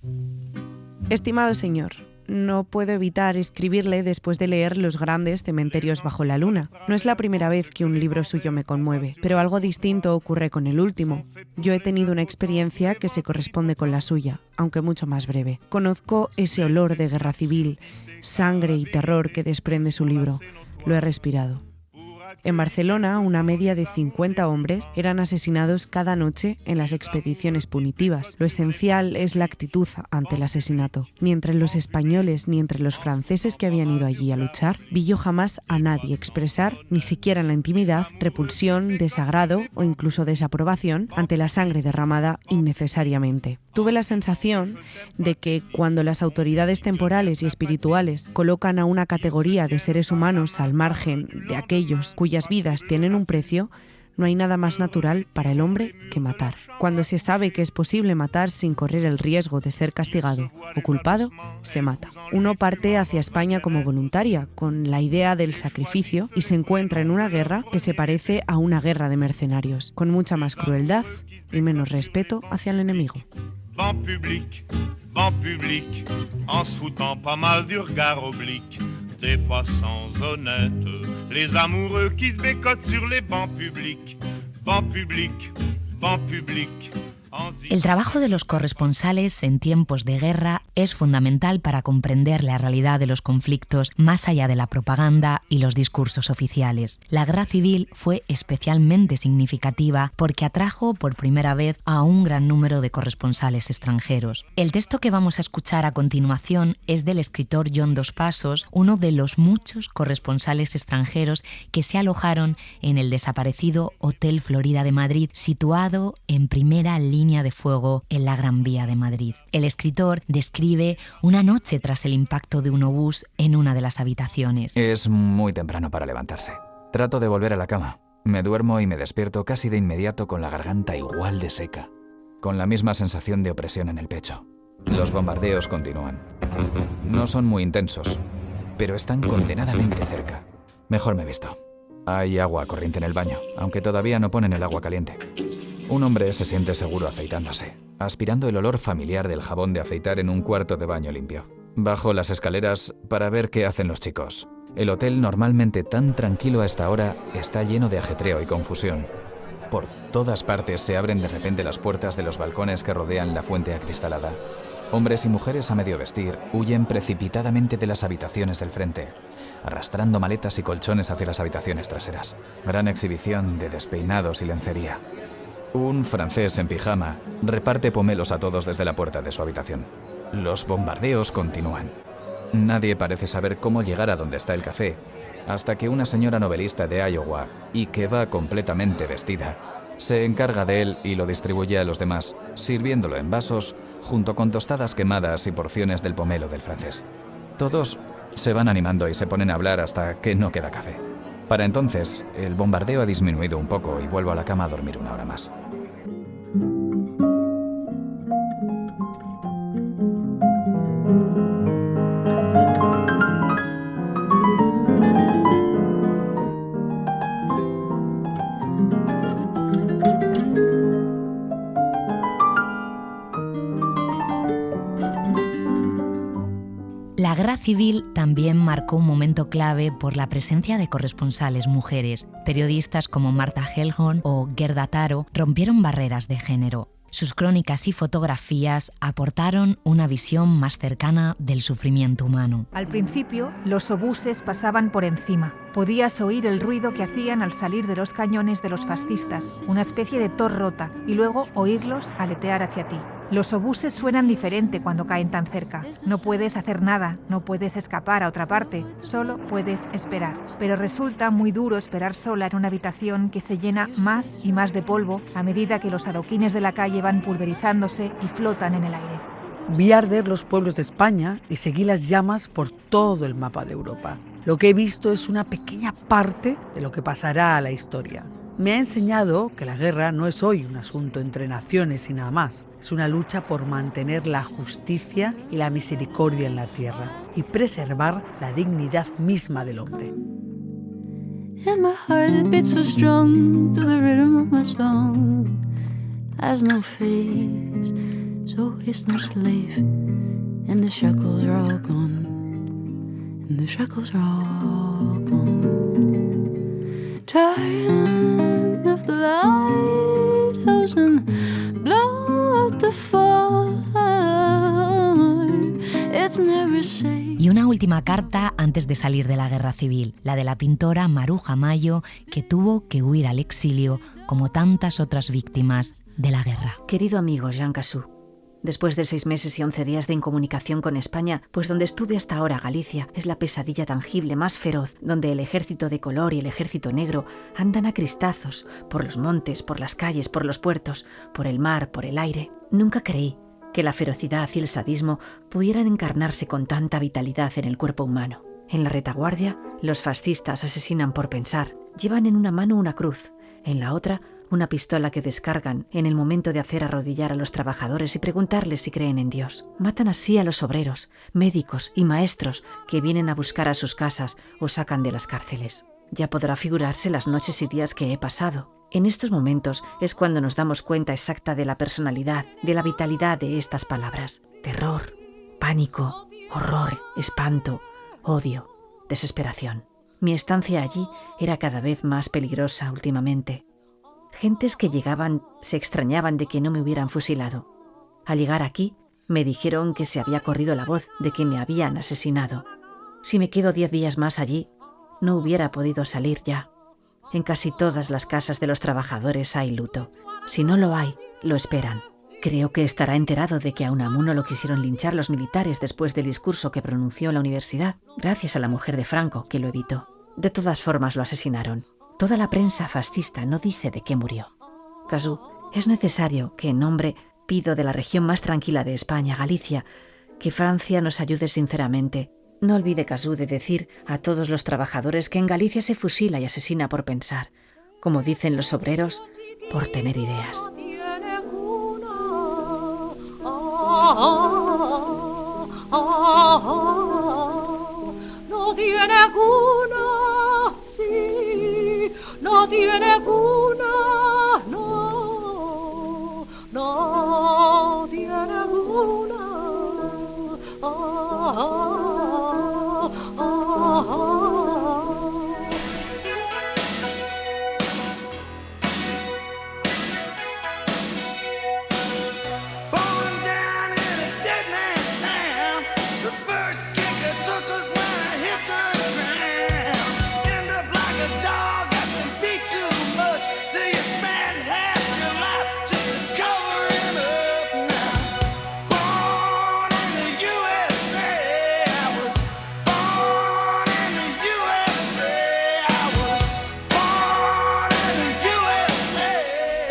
Estimado señor, no puedo evitar escribirle después de leer Los grandes cementerios bajo la luna. No es la primera vez que un libro suyo me conmueve, pero algo distinto ocurre con el último. Yo he tenido una experiencia que se corresponde con la suya, aunque mucho más breve. Conozco ese olor de guerra civil, sangre y terror que desprende su libro. Lo he respirado. En Barcelona, una media de 50 hombres eran asesinados cada noche en las expediciones punitivas. Lo esencial es la actitud ante el asesinato. Ni entre los españoles ni entre los franceses que habían ido allí a luchar, vi yo jamás a nadie expresar, ni siquiera en la intimidad, repulsión, desagrado o incluso desaprobación ante la sangre derramada innecesariamente. Tuve la sensación de que cuando las autoridades temporales y espirituales colocan a una categoría de seres humanos al margen de aquellos cuyas vidas tienen un precio, no hay nada más natural para el hombre que matar. Cuando se sabe que es posible matar sin correr el riesgo de ser castigado o culpado, se mata. Uno parte hacia España como voluntaria, con la idea del sacrificio, y se encuentra en una guerra que se parece a una guerra de mercenarios, con mucha más crueldad y menos respeto hacia el enemigo. Banc public, en se foutant pas mal du regard oblique des passants honnêtes, les amoureux qui se bécotent sur les bancs publics, banc public, banc public. El trabajo de los corresponsales en tiempos de guerra es fundamental para comprender la realidad de los conflictos más allá de la propaganda y los discursos oficiales. La guerra civil fue especialmente significativa porque atrajo por primera vez a un gran número de corresponsales extranjeros. El texto que vamos a escuchar a continuación es del escritor John Dos Passos, uno de los muchos corresponsales extranjeros que se alojaron en el desaparecido Hotel Florida de Madrid, situado en primera línea de fuego en la Gran Vía de Madrid. El escritor describe una noche tras el impacto de un obús en una de las habitaciones. Es muy temprano para levantarse. Trato de volver a la cama. Me duermo y me despierto casi de inmediato con la garganta igual de seca, con la misma sensación de opresión en el pecho. Los bombardeos continúan. No son muy intensos, pero están condenadamente cerca. Mejor me visto. Hay agua corriente en el baño, aunque todavía no ponen el agua caliente. Un hombre se siente seguro afeitándose, aspirando el olor familiar del jabón de afeitar en un cuarto de baño limpio. Bajo las escaleras para ver qué hacen los chicos. El hotel, normalmente tan tranquilo a esta hora, está lleno de ajetreo y confusión. Por todas partes se abren de repente las puertas de los balcones que rodean la fuente acristalada. Hombres y mujeres a medio vestir huyen precipitadamente de las habitaciones del frente, arrastrando maletas y colchones hacia las habitaciones traseras. Gran exhibición de despeinados y lencería. Un francés en pijama reparte pomelos a todos desde la puerta de su habitación. Los bombardeos continúan. Nadie parece saber cómo llegar a donde está el café, hasta que una señora novelista de Iowa, y que va completamente vestida, se encarga de él y lo distribuye a los demás, sirviéndolo en vasos, junto con tostadas quemadas y porciones del pomelo del francés. Todos se van animando y se ponen a hablar hasta que no queda café. Para entonces, el bombardeo ha disminuido un poco y vuelvo a la cama a dormir una hora más. La Guerra Civil también marcó un momento clave por la presencia de corresponsales mujeres. Periodistas como Martha Gellhorn o Gerda Taro rompieron barreras de género. Sus crónicas y fotografías aportaron una visión más cercana del sufrimiento humano. Al principio, los obuses pasaban por encima. Podías oír el ruido que hacían al salir de los cañones de los fascistas, una especie de tos rota, y luego oírlos aletear hacia ti. Los obuses suenan diferente cuando caen tan cerca. No puedes hacer nada, no puedes escapar a otra parte, solo puedes esperar. Pero resulta muy duro esperar sola en una habitación que se llena más y más de polvo a medida que los adoquines de la calle van pulverizándose y flotan en el aire. Vi arder los pueblos de España y seguí las llamas por todo el mapa de Europa. Lo que he visto es una pequeña parte de lo que pasará a la historia. Me ha enseñado que la guerra no es hoy un asunto entre naciones y nada más. Es una lucha por mantener la justicia y la misericordia en la tierra y preservar la dignidad misma del hombre. And my heart it beats so strong to the rhythm of my song. Has no face, so it's no slave. And the shackles are all gone. And the shackles are all gone. Turn off the lighthouse and blow out the fire. It's never safe. Y una última carta antes de salir de la Guerra Civil, la de la pintora Maruja Mayo, que tuvo que huir al exilio como tantas otras víctimas de la guerra. Querido amigo Jean Cassou, después de 6 meses y 11 días de incomunicación con España, pues donde estuve hasta ahora, Galicia, es la pesadilla tangible más feroz, donde el ejército de color y el ejército negro andan a cristazos por los montes, por las calles, por los puertos, por el mar, por el aire. Nunca creí que la ferocidad y el sadismo pudieran encarnarse con tanta vitalidad en el cuerpo humano. En la retaguardia, los fascistas asesinan por pensar. Llevan en una mano una cruz, en la otra una pistola que descargan en el momento de hacer arrodillar a los trabajadores y preguntarles si creen en Dios. Matan así a los obreros, médicos y maestros que vienen a buscar a sus casas o sacan de las cárceles. Ya podrá figurarse las noches y días que he pasado. En estos momentos es cuando nos damos cuenta exacta de la personalidad, de la vitalidad de estas palabras. Terror, pánico, horror, espanto, odio, desesperación. Mi estancia allí era cada vez más peligrosa últimamente. Gentes que llegaban se extrañaban de que no me hubieran fusilado. Al llegar aquí, me dijeron que se había corrido la voz de que me habían asesinado. Si me quedo 10 días más allí, no hubiera podido salir ya. En casi todas las casas de los trabajadores hay luto. Si no lo hay, lo esperan. Creo que estará enterado de que a Unamuno lo quisieron linchar los militares después del discurso que pronunció en la universidad, gracias a la mujer de Franco, que lo evitó. De todas formas lo asesinaron. Toda la prensa fascista no dice de qué murió. Cassou, es necesario que en nombre pido de la región más tranquila de España, Galicia, que Francia nos ayude sinceramente. No olvide, Cassou, de decir a todos los trabajadores que en Galicia se fusila y asesina por pensar, como dicen los obreros, por tener ideas. No tiene cuna, sí, no tiene cuna, no, no tiene cuna.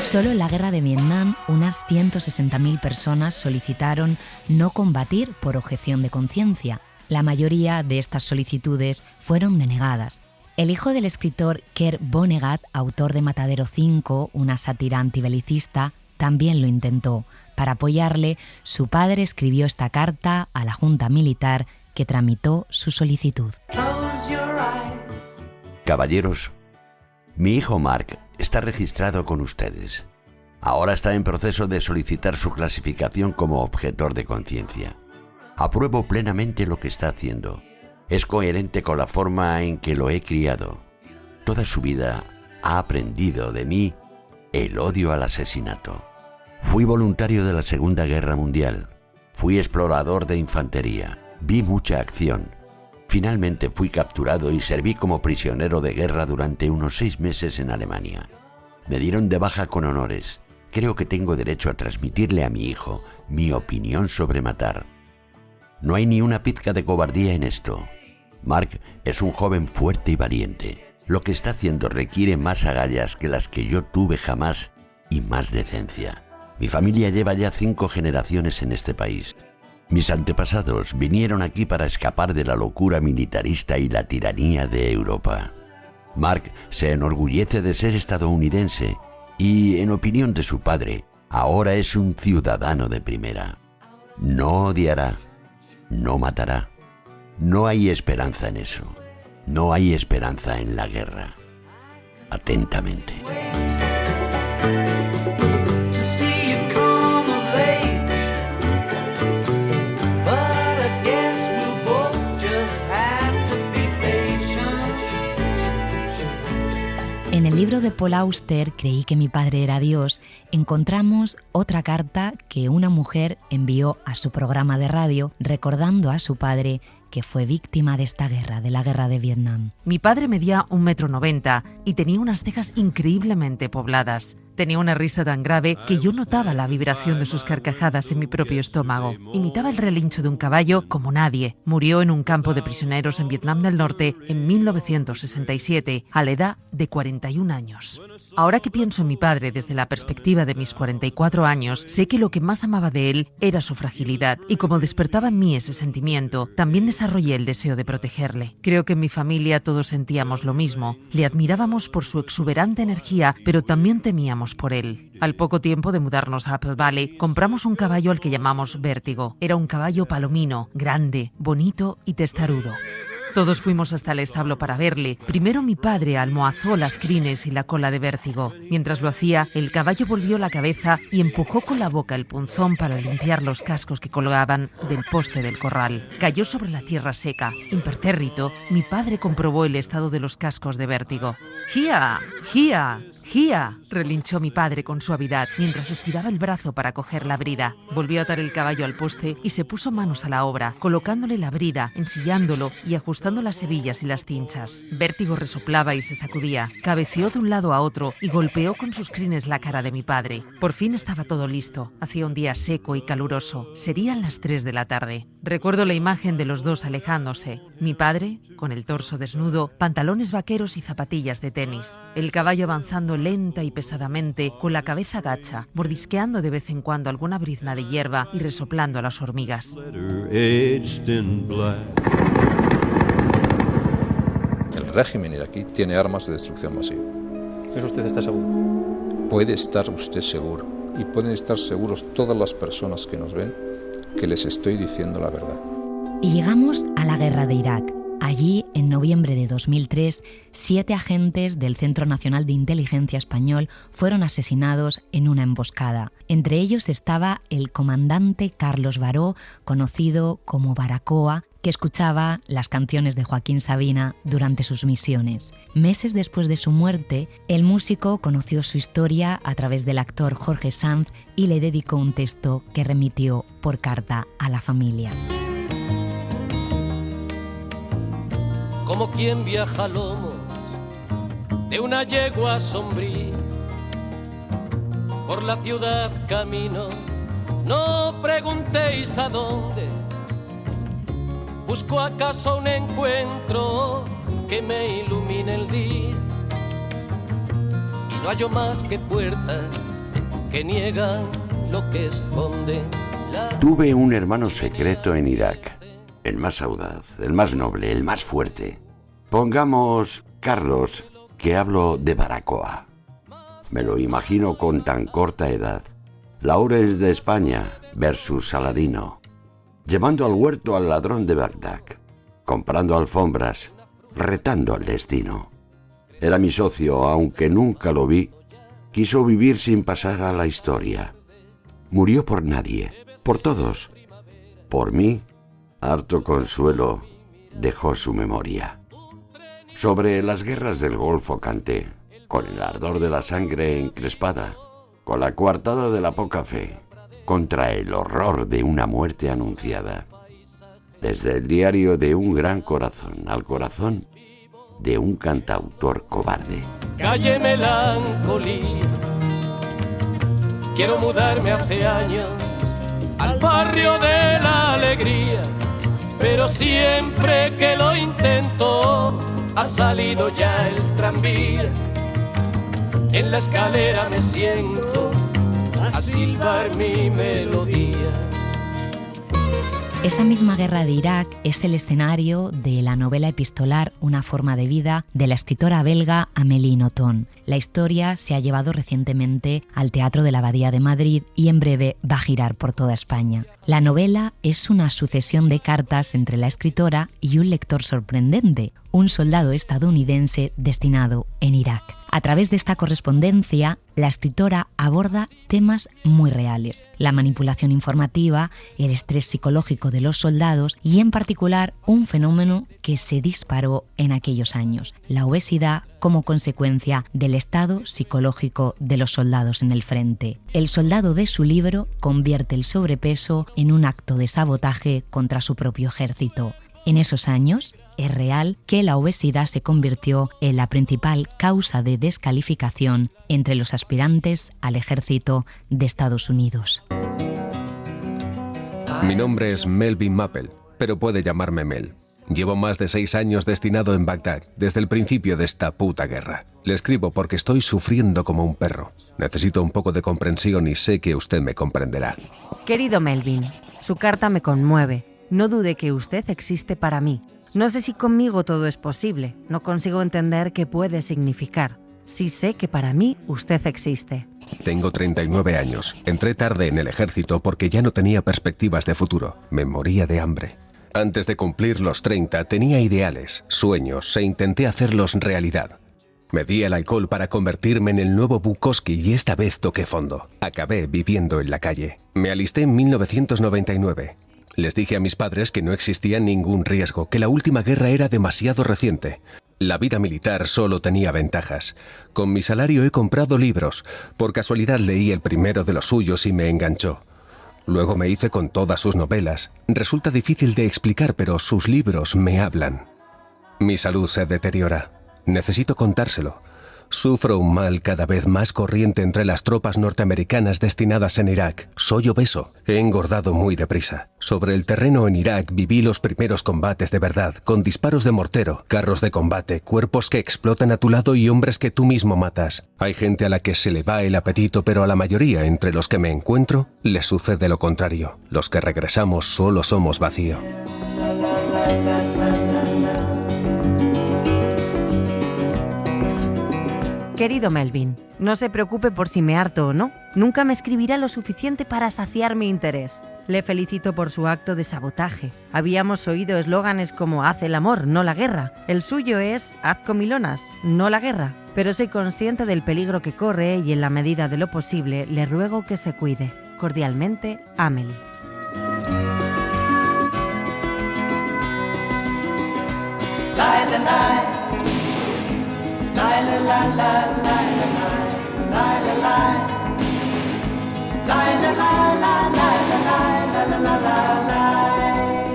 Solo en la guerra de Vietnam, unas 160.000 personas solicitaron no combatir por objeción de conciencia. La mayoría de estas solicitudes fueron denegadas. El hijo del escritor Kurt Vonnegut, autor de Matadero 5, una sátira antibelicista, también lo intentó. Para apoyarle, su padre escribió esta carta a la Junta Militar que tramitó su solicitud. Caballeros, mi hijo Mark está registrado con ustedes. Ahora está en proceso de solicitar su clasificación como objetor de conciencia. Apruebo plenamente lo que está haciendo. Es coherente con la forma en que lo he criado. Toda su vida ha aprendido de mí el odio al asesinato. Fui voluntario de la Segunda Guerra Mundial. Fui explorador de infantería. Vi mucha acción. Finalmente fui capturado y serví como prisionero de guerra durante unos 6 meses en Alemania. Me dieron de baja con honores. Creo que tengo derecho a transmitirle a mi hijo mi opinión sobre matar. No hay ni una pizca de cobardía en esto. Mark es un joven fuerte y valiente. Lo que está haciendo requiere más agallas que las que yo tuve jamás y más decencia. Mi familia lleva ya 5 generaciones en este país. Mis antepasados vinieron aquí para escapar de la locura militarista y la tiranía de Europa. Mark se enorgullece de ser estadounidense y, en opinión de su padre, ahora es un ciudadano de primera. No odiará, no matará. No hay esperanza en eso. No hay esperanza en la guerra. Atentamente. En el libro de Paul Auster, Creí que mi padre era Dios, encontramos otra carta que una mujer envió a su programa de radio recordando a su padre que fue víctima de esta guerra, de la guerra de Vietnam. Mi padre medía 1,90 m y tenía unas cejas increíblemente pobladas. Tenía una risa tan grave que yo notaba la vibración de sus carcajadas en mi propio estómago. Imitaba el relincho de un caballo como nadie. Murió en un campo de prisioneros en Vietnam del Norte en 1967, a la edad de 41 años. Ahora que pienso en mi padre desde la perspectiva de mis 44 años, sé que lo que más amaba de él era su fragilidad, y como despertaba en mí ese sentimiento, también desarrollé el deseo de protegerle. Creo que en mi familia todos sentíamos lo mismo. Le admirábamos por su exuberante energía, pero también temíamos por él. Al poco tiempo de mudarnos a Apple Valley, compramos un caballo al que llamamos Vértigo. Era un caballo palomino, grande, bonito y testarudo. Todos fuimos hasta el establo para verle. Primero mi padre almohazó las crines y la cola de Vértigo. Mientras lo hacía, el caballo volvió la cabeza y empujó con la boca el punzón para limpiar los cascos que colgaban del poste del corral. Cayó sobre la tierra seca. Impertérrito, mi padre comprobó el estado de los cascos de Vértigo. ¡Gia! ¡Gia! ¡Gia!, relinchó mi padre con suavidad mientras estiraba el brazo para coger la brida. Volvió a atar el caballo al poste y se puso manos a la obra, colocándole la brida, ensillándolo y ajustando las hebillas y las cinchas. Vértigo resoplaba y se sacudía, cabeceó de un lado a otro y golpeó con sus crines la cara de mi padre. Por fin estaba todo listo. Hacía un día seco y caluroso. Serían las 3 de la tarde. Recuerdo la imagen de los dos alejándose. Mi padre, con el torso desnudo, pantalones vaqueros y zapatillas de tenis. El caballo avanzando lenta y pesadamente, con la cabeza gacha, mordisqueando de vez en cuando alguna brizna de hierba y resoplando a las hormigas. El régimen iraquí tiene armas de destrucción masiva. ¿Eso usted está seguro? Puede estar usted seguro, y pueden estar seguros todas las personas que nos ven, que les estoy diciendo la verdad. Y llegamos a la guerra de Irak. Allí, en noviembre de 2003, 7 agentes del Centro Nacional de Inteligencia Español fueron asesinados en una emboscada. Entre ellos estaba el comandante Carlos Baró, conocido como Baracoa, que escuchaba las canciones de Joaquín Sabina durante sus misiones. Meses después de su muerte, el músico conoció su historia a través del actor Jorge Sanz y le dedicó un texto que remitió por carta a la familia. Como quien viaja a lomos de una yegua sombría, por la ciudad camino, no preguntéis a dónde, busco acaso un encuentro que me ilumine el día, y no hallo más que puertas que niegan lo que esconde la... Tuve un hermano secreto en Irak, el más audaz, el más noble, el más fuerte. Pongamos Carlos, que hablo de Baracoa. Me lo imagino con tan corta edad. Laurens de España versus Saladino. Llevando al huerto al ladrón de Bagdad. Comprando alfombras, retando al destino. Era mi socio, aunque nunca lo vi. Quiso vivir sin pasar a la historia. Murió por nadie, por todos. Por mí, harto consuelo, dejó su memoria. Sobre las guerras del Golfo canté, con el ardor de la sangre encrespada, con la coartada de la poca fe, contra el horror de una muerte anunciada. Desde el diario de un gran corazón al corazón de un cantautor cobarde. Calle Melancolía, quiero mudarme hace años al barrio de la alegría, pero siempre que lo intento ha salido ya el tranvía. En la escalera me siento a silbar mi melodía. Esa misma guerra de Irak es el escenario de la novela epistolar Una forma de vida de la escritora belga Amélie Nothomb. La historia se ha llevado recientemente al Teatro de la Abadía de Madrid y en breve va a girar por toda España. La novela es una sucesión de cartas entre la escritora y un lector sorprendente, un soldado estadounidense destinado en Irak. A través de esta correspondencia, la escritora aborda temas muy reales: la manipulación informativa, el estrés psicológico de los soldados y, en particular, un fenómeno que se disparó en aquellos años: la obesidad como consecuencia del estado psicológico de los soldados en el frente. El soldado de su libro convierte el sobrepeso en un acto de sabotaje contra su propio ejército. En esos años, es real que la obesidad se convirtió en la principal causa de descalificación entre los aspirantes al ejército de Estados Unidos. Mi nombre es Melvin Mappel, pero puede llamarme Mel. Llevo más de 6 años destinado en Bagdad, desde el principio de esta puta guerra. Le escribo porque estoy sufriendo como un perro. Necesito un poco de comprensión y sé que usted me comprenderá. Querido Melvin, su carta me conmueve. No dude que usted existe para mí. No sé si conmigo todo es posible. No consigo entender qué puede significar. Sí sé que para mí usted existe. Tengo 39 años. Entré tarde en el ejército porque ya no tenía perspectivas de futuro. Me moría de hambre. Antes de cumplir los 30 tenía ideales, sueños e intenté hacerlos realidad. Me di el alcohol para convertirme en el nuevo Bukowski y esta vez toqué fondo. Acabé viviendo en la calle. Me alisté en 1999. Les dije a mis padres que no existía ningún riesgo, que la última guerra era demasiado reciente. La vida militar solo tenía ventajas. Con mi salario he comprado libros. Por casualidad leí el primero de los suyos y me enganchó. Luego me hice con todas sus novelas. Resulta difícil de explicar, pero sus libros me hablan. Mi salud se deteriora. Necesito contárselo. Sufro un mal cada vez más corriente entre las tropas norteamericanas destinadas en Irak. Soy obeso. He engordado muy deprisa. Sobre el terreno en Irak viví los primeros combates de verdad, con disparos de mortero, carros de combate, cuerpos que explotan a tu lado y hombres que tú mismo matas. Hay gente a la que se le va el apetito, pero a la mayoría entre los que me encuentro les sucede lo contrario. Los que regresamos solo somos vacío. Querido Melvin, no se preocupe por si me harto o no. Nunca me escribirá lo suficiente para saciar mi interés. Le felicito por su acto de sabotaje. Habíamos oído eslóganes como haz el amor, no la guerra. El suyo es haz comilonas, no la guerra. Pero soy consciente del peligro que corre y en la medida de lo posible le ruego que se cuide. Cordialmente, Amélie.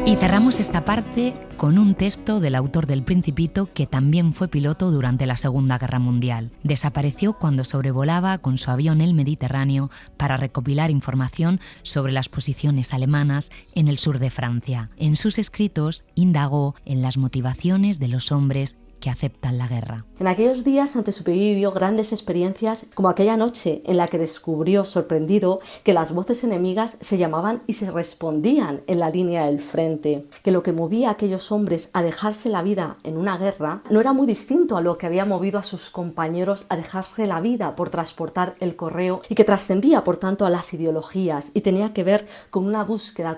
Y cerramos esta parte con un texto del autor del Principito, que también fue piloto durante la Segunda Guerra Mundial. Desapareció cuando sobrevolaba con su avión el Mediterráneo para recopilar información sobre las posiciones alemanas en el sur de Francia. En sus escritos indagó en las motivaciones de los hombres que aceptan la guerra. En aquellos días Saint-Exupéry vivió grandes experiencias, como aquella noche en la que descubrió, sorprendido, que las voces enemigas se llamaban y se respondían en la línea del frente, que lo que movía a aquellos hombres a dejarse la vida en una guerra no era muy distinto a lo que había movido a sus compañeros a dejarse la vida por transportar el correo, y que trascendía por tanto a las ideologías y tenía que ver con la búsqueda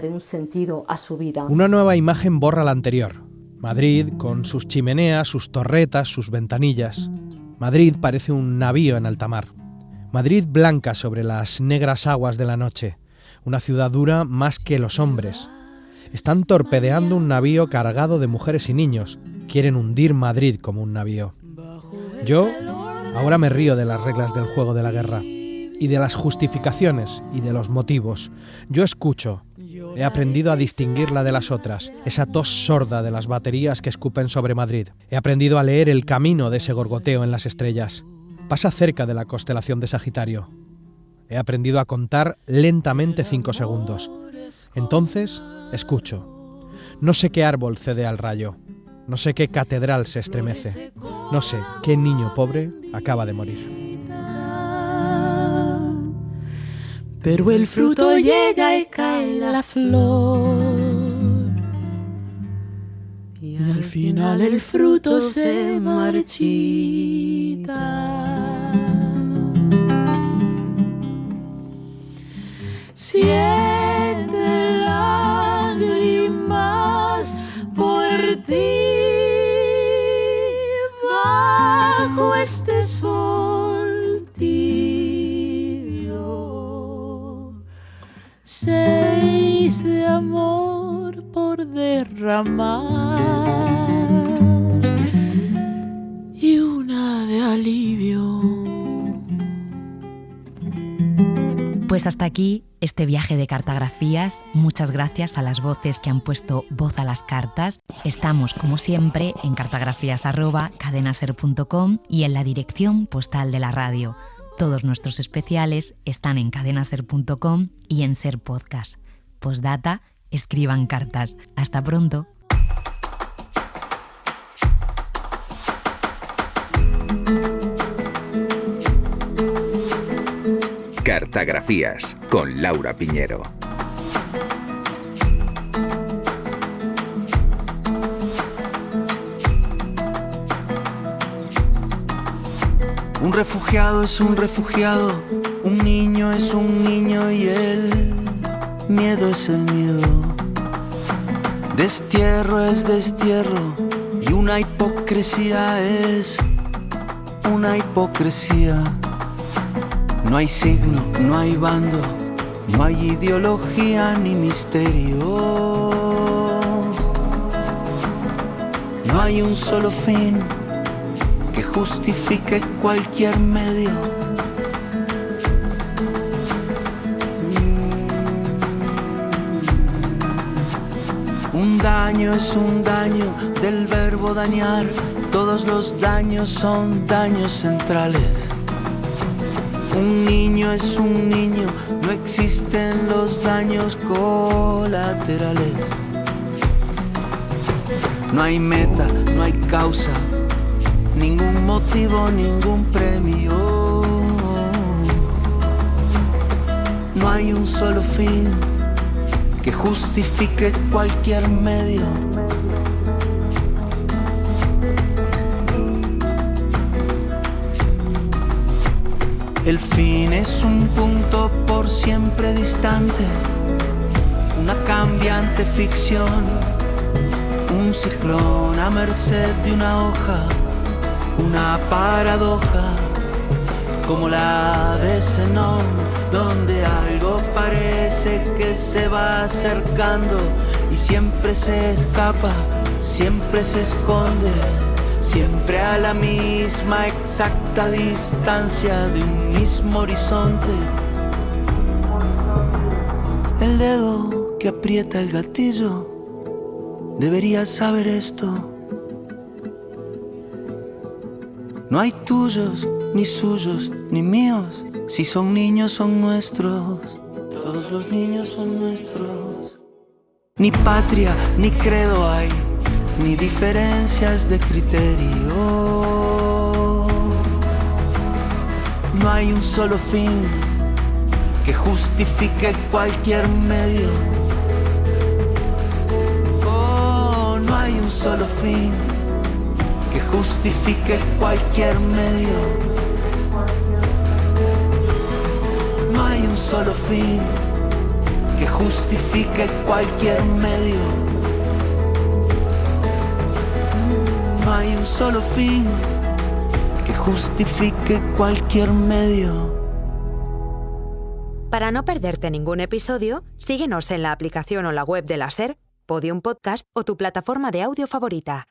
de un sentido a su vida. Una nueva imagen borra la anterior. Madrid, con sus chimeneas, sus torretas, sus ventanillas. Madrid parece un navío en alta mar. Madrid blanca sobre las negras aguas de la noche. Una ciudad dura más que los hombres. Están torpedeando un navío cargado de mujeres y niños. Quieren hundir Madrid como un navío. Yo ahora me río de las reglas del juego de la guerra, y de las justificaciones y de los motivos. Yo escucho. He aprendido a distinguirla de las otras, esa tos sorda de las baterías que escupen sobre Madrid. He aprendido a leer el camino de ese gorgoteo en las estrellas. Pasa cerca de la constelación de Sagitario. He aprendido a contar lentamente 5 segundos. Entonces, escucho. No sé qué árbol cede al rayo. No sé qué catedral se estremece. No sé qué niño pobre acaba de morir. Pero el fruto llega y cae la flor, y al final el fruto se marchita. Siete lágrimas por ti bajo este sol tibio. 6 de amor por derramar y una de alivio. Pues hasta aquí este viaje de cartografías. Muchas gracias a las voces que han puesto voz a las cartas. Estamos, como siempre, en cartografías@cadenaser.com y en la dirección postal de la radio. Todos nuestros especiales están en cadenaser.com y en Ser Podcast. Postdata, escriban cartas. Hasta pronto. Cartografías con Laura Piñero. Un refugiado es un refugiado, un niño es un niño y el miedo es el miedo. Destierro es destierro y una hipocresía es una hipocresía. No hay signo, no hay bando, no hay ideología ni misterio. No hay un solo fin que justifique cualquier medio. Un daño es un daño del verbo dañar. Todos los daños son daños centrales. Un niño es un niño, no existen los daños colaterales. No hay meta, no hay causa, ningún motivo, ningún premio. No hay un solo fin que justifique cualquier medio. El fin es un punto por siempre distante, una cambiante ficción, un ciclón a merced de una hoja, una paradoja, como la de Zenón, donde algo parece que se va acercando y siempre se escapa, siempre se esconde, siempre a la misma exacta distancia de un mismo horizonte. El dedo que aprieta el gatillo debería saber esto. No hay tuyos, ni suyos, ni míos. Si son niños, son nuestros. Todos los niños son nuestros. Ni patria, ni credo hay. ni diferencias de criterio. No hay un solo fin que justifique cualquier medio. Oh, no hay un solo fin que justifique cualquier medio. No hay un solo fin que justifique cualquier medio. No hay un solo fin que justifique cualquier medio. Para no perderte ningún episodio, síguenos en la aplicación o la web de la SER, Podium Podcast o tu plataforma de audio favorita.